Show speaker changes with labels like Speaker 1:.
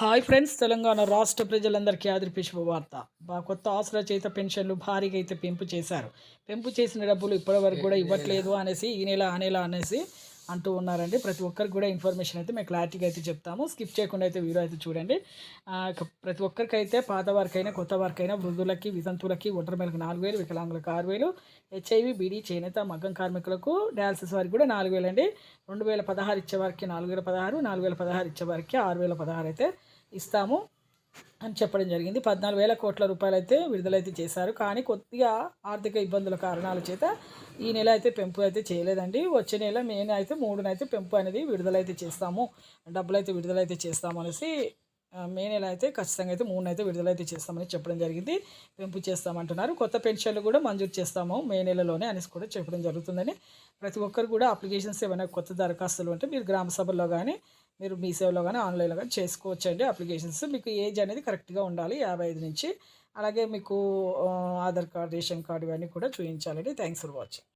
Speaker 1: Hi friends, Telangana రాష్ట్ర ప్రజలందరికీ ఆదర్శ శుభవార్త. కొత్త ఆసరా చేత పెన్షన్లు భారీగా అయితే పెంపు చేశారు. పెంపు చేసిన డబ్బులు ఇప్పటివరకు కూడా ఇవ్వట్లేదు అనేసి ఈ నెల ఆ నెల అనేసి అంటూ ఉన్నారండి. ప్రతి ఒక్కరికి కూడా ఇన్ఫర్మేషన్ అయితే మేము క్లారిటీగా అయితే చెప్తాము. స్కిప్ చేయకుండా అయితే వీడియో అయితే చూడండి. ప్రతి ఒక్కరికైతే పాత వారికైనా కొత్త వారికైనా వృద్ధులకి వితంతువులకి ఒంటరిమేలకు 4,000, వికలాంగులకు 6,000, హెచ్ఐవి బీడీ చేనేత మగ్గం కార్మికులకు డయాలసిస్ వారికి కూడా 4,000 అండి. 2016 ఇచ్చేవారికి 4,016, 4,016 ఇచ్చేవారికి 6,016 అయితే ఇస్తాము అని చెప్పడం జరిగింది. 14,000 కోట్ల రూపాయలు అయితే విడుదలైతే చేశారు. కానీ కొద్దిగా ఆర్థిక ఇబ్బందుల కారణాల చేత ఈ నెల అయితే పెంపు అయితే చేయలేదండి. వచ్చే నెల మే అయితే 3 పెంపు అనేది విడుదలైతే చేస్తాము, డబ్బులు అయితే విడుదలైతే చేస్తాము అనేసి మే నెల అయితే ఖచ్చితంగా అయితే 3 అయితే విడుదలైతే చేస్తామని చెప్పడం జరిగింది. పెంపు చేస్తామంటున్నారు. కొత్త పెన్షన్లు కూడా మంజూరు చేస్తాము మే నెలలోనే అనేసి కూడా చెప్పడం జరుగుతుందని. ప్రతి ఒక్కరు కూడా అప్లికేషన్స్ ఏమైనా కొత్త దరఖాస్తులు ఉంటే మీరు గ్రామ సభల్లో కానీ మీరు మీ సేవలో కానీ ఆన్లైన్లో కానీ చేసుకోవచ్చండి. అప్లికేషన్స్ మీకు ఏజ్ అనేది కరెక్ట్గా ఉండాలి, 55 నుంచి. అలాగే మీకు ఆధార్ కార్డ్, రేషన్ కార్డు ఇవన్నీ కూడా చూపించాలండి. Thanks for watching.